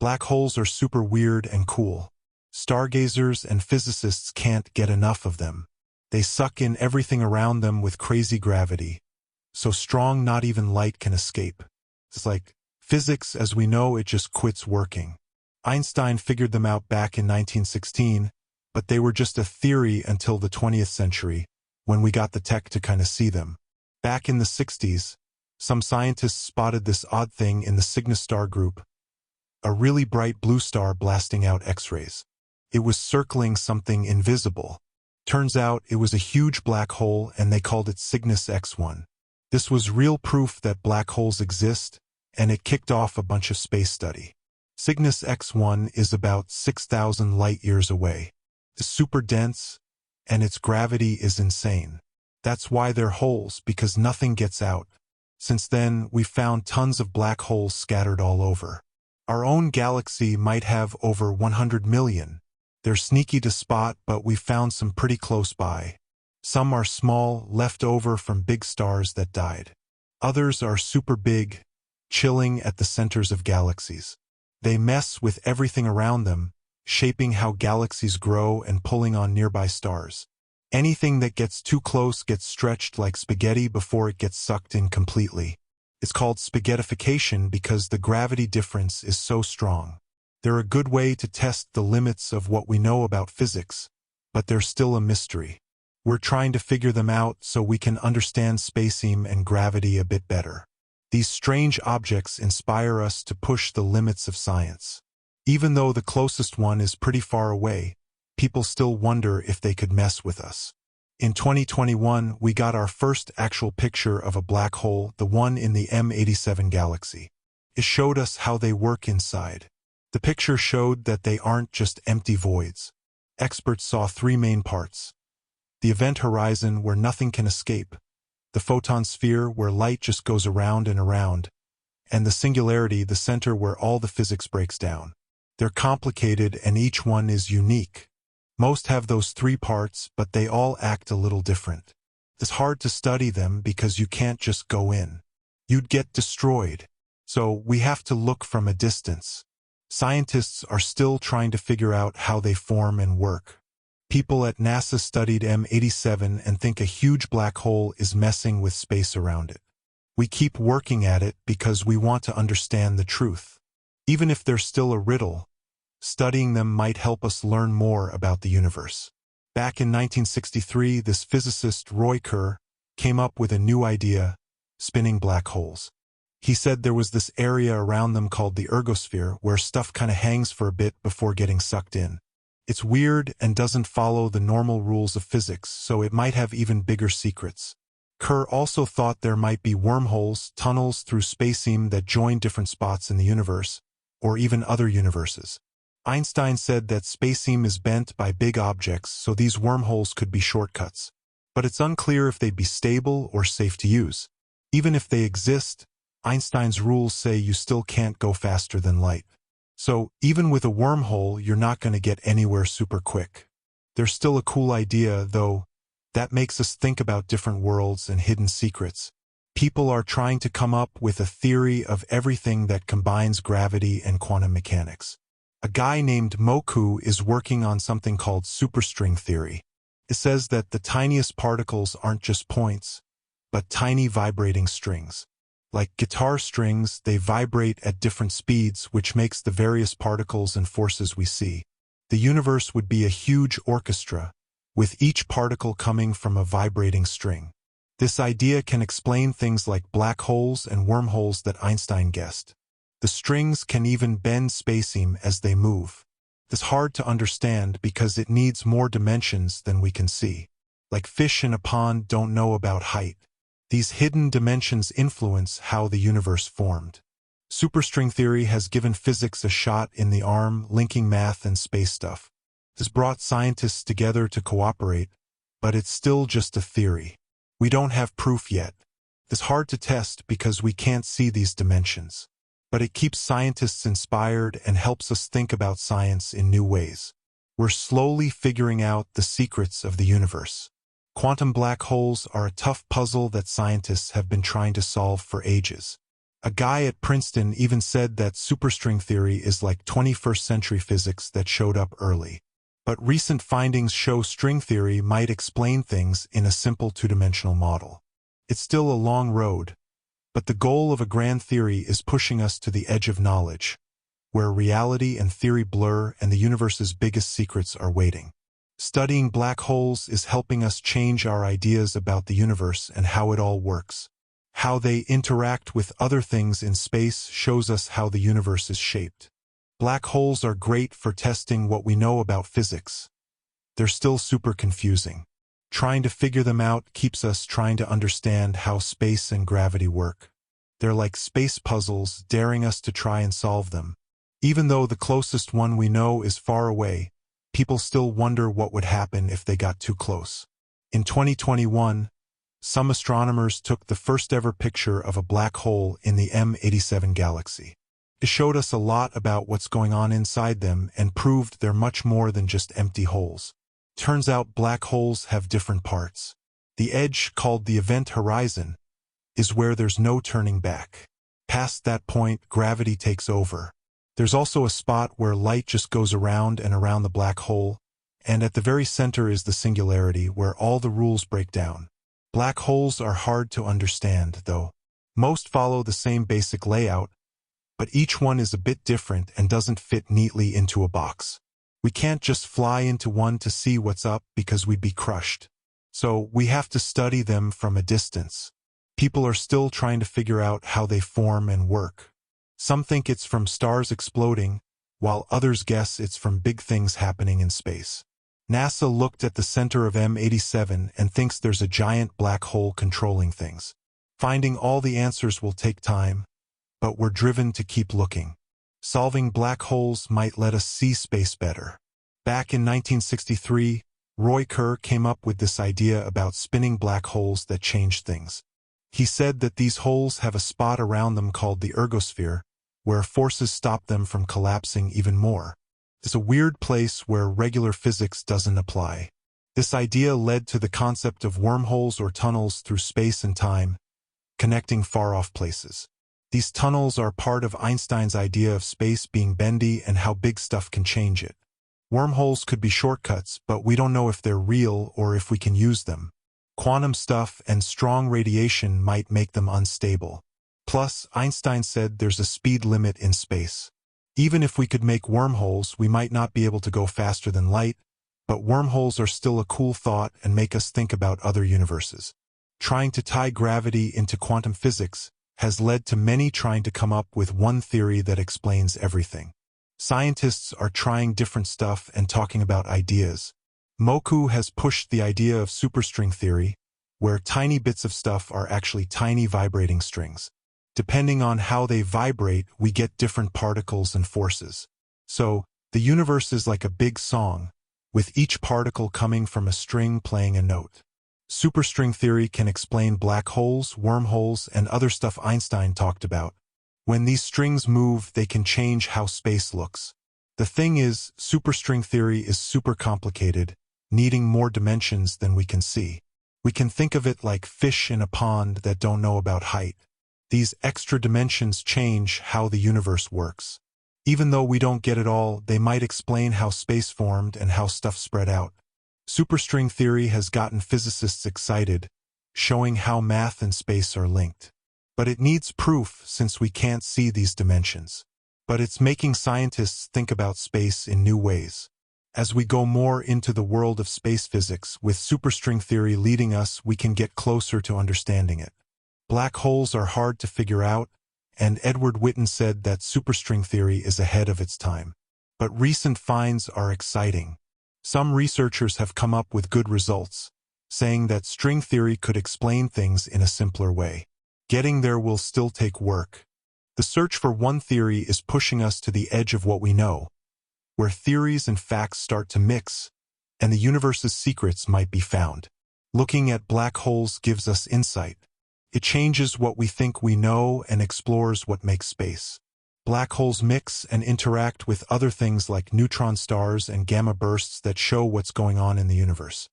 Black holes are super weird and cool. Stargazers and physicists can't get enough of them. They suck in everything around them with crazy gravity, so strong not even light can escape. It's like physics as we know it just quits working. Einstein figured them out back in 1916, but they were just a theory until the 20th century, when we got the tech to kind of see them. Back in the 60s, some scientists spotted this odd thing in the Cygnus star group, a really bright blue star blasting out X-rays. It was circling something invisible. Turns out it was a huge black hole and they called it Cygnus X1. This was real proof that black holes exist, and it kicked off a bunch of space study. Cygnus X1 is about 6,000 light-years away. It's super dense, and its gravity is insane. That's why they're holes, because nothing gets out. Since then, we've found tons of black holes scattered all over. Our own galaxy might have over 100 million. They're sneaky to spot, but we've found some pretty close by. Some are small, left over from big stars that died. Others are super big, chilling at the centers of galaxies. They mess with everything around them, shaping how galaxies grow and pulling on nearby stars. Anything that gets too close gets stretched like spaghetti before it gets sucked in completely. It's called spaghettification because the gravity difference is so strong. They're a good way to test the limits of what we know about physics, but they're still a mystery. We're trying to figure them out so we can understand spacetime and gravity a bit better. These strange objects inspire us to push the limits of science. Even though the closest one is pretty far away, people still wonder if they could mess with us. In 2021, we got our first actual picture of a black hole, the one in the M87 galaxy. It showed us how they work inside. The picture showed that they aren't just empty voids. Experts saw three main parts: the event horizon where nothing can escape, the photon sphere where light just goes around and around, and the singularity, the center where all the physics breaks down. They're complicated and each one is unique. Most have those three parts, but they all act a little different. It's hard to study them because you can't just go in. You'd get destroyed. So we have to look from a distance. Scientists are still trying to figure out how they form and work. People at NASA studied M87 and think a huge black hole is messing with space around it. We keep working at it because we want to understand the truth. Even if they're still a riddle, studying them might help us learn more about the universe. Back in 1963, this physicist Roy Kerr came up with a new idea: spinning black holes. He said there was this area around them called the ergosphere where stuff kind of hangs for a bit before getting sucked in. It's weird and doesn't follow the normal rules of physics, so it might have even bigger secrets. Kerr also thought there might be wormholes, tunnels through spacetime that join different spots in the universe, or even other universes. Einstein said that spacetime is bent by big objects, so these wormholes could be shortcuts. But it's unclear if they'd be stable or safe to use. Even if they exist, Einstein's rules say you still can't go faster than light. So, even with a wormhole, you're not going to get anywhere super quick. They're still a cool idea, though. That makes us think about different worlds and hidden secrets. People are trying to come up with a theory of everything that combines gravity and quantum mechanics. A guy named Moku is working on something called superstring theory. It says that the tiniest particles aren't just points, but tiny vibrating strings. Like guitar strings, they vibrate at different speeds, which makes the various particles and forces we see. The universe would be a huge orchestra, with each particle coming from a vibrating string. This idea can explain things like black holes and wormholes that Einstein guessed. The strings can even bend spacetime as they move. It's hard to understand because it needs more dimensions than we can see. Like fish in a pond don't know about height. These hidden dimensions influence how the universe formed. Superstring theory has given physics a shot in the arm, linking math and space stuff. This brought scientists together to cooperate, but it's still just a theory. We don't have proof yet. It's hard to test because we can't see these dimensions. But it keeps scientists inspired and helps us think about science in new ways. We're slowly figuring out the secrets of the universe. Quantum black holes are a tough puzzle that scientists have been trying to solve for ages. A guy at Princeton even said that superstring theory is like 21st century physics that showed up early. But recent findings show string theory might explain things in a simple two-dimensional model. It's still a long road, but the goal of a grand theory is pushing us to the edge of knowledge, where reality and theory blur and the universe's biggest secrets are waiting. Studying black holes is helping us change our ideas about the universe and how it all works. How they interact with other things in space shows us how the universe is shaped. Black holes are great for testing what we know about physics. They're still super confusing. Trying to figure them out keeps us trying to understand how space and gravity work. They're like space puzzles, daring us to try and solve them. Even though the closest one we know is far away, people still wonder what would happen if they got too close. In 2021, some astronomers took the first ever picture of a black hole in the M87 galaxy. It showed us a lot about what's going on inside them and proved they're much more than just empty holes. Turns out black holes have different parts. The edge, called the event horizon, is where there's no turning back. Past that point, gravity takes over. There's also a spot where light just goes around and around the black hole, and at the very center is the singularity where all the rules break down. Black holes are hard to understand, though. Most follow the same basic layout, but each one is a bit different and doesn't fit neatly into a box. We can't just fly into one to see what's up because we'd be crushed. So we have to study them from a distance. People are still trying to figure out how they form and work. Some think it's from stars exploding, while others guess it's from big things happening in space. NASA looked at the center of M87 and thinks there's a giant black hole controlling things. Finding all the answers will take time, but we're driven to keep looking. Solving black holes might let us see space better. Back in 1963, Roy Kerr came up with this idea about spinning black holes that change things. He said that these holes have a spot around them called the ergosphere, where forces stop them from collapsing even more. It's a weird place where regular physics doesn't apply. This idea led to the concept of wormholes or tunnels through space and time, connecting far-off places. These tunnels are part of Einstein's idea of space being bendy and how big stuff can change it. Wormholes could be shortcuts, but we don't know if they're real or if we can use them. Quantum stuff and strong radiation might make them unstable. Plus, Einstein said there's a speed limit in space. Even if we could make wormholes, we might not be able to go faster than light, but wormholes are still a cool thought and make us think about other universes. Trying to tie gravity into quantum physics has led to many trying to come up with one theory that explains everything. Scientists are trying different stuff and talking about ideas. Moku has pushed the idea of superstring theory, where tiny bits of stuff are actually tiny vibrating strings. Depending on how they vibrate, we get different particles and forces. So, the universe is like a big song, with each particle coming from a string playing a note. Superstring theory can explain black holes, wormholes, and other stuff Einstein talked about. When these strings move, they can change how space looks. The thing is, superstring theory is super complicated, needing more dimensions than we can see. We can think of it like fish in a pond that don't know about height. These extra dimensions change how the universe works. Even though we don't get it all, they might explain how space formed and how stuff spread out. Superstring theory has gotten physicists excited, showing how math and space are linked. But it needs proof since we can't see these dimensions. But it's making scientists think about space in new ways. As we go more into the world of space physics, with superstring theory leading us, we can get closer to understanding it. Black holes are hard to figure out, and Edward Witten said that superstring theory is ahead of its time. But recent finds are exciting. Some researchers have come up with good results, saying that string theory could explain things in a simpler way. Getting there will still take work. The search for one theory is pushing us to the edge of what we know, where theories and facts start to mix, and the universe's secrets might be found. Looking at black holes gives us insight. It changes what we think we know and explores what makes space. Black holes mix and interact with other things like neutron stars and gamma bursts that show what's going on in the universe.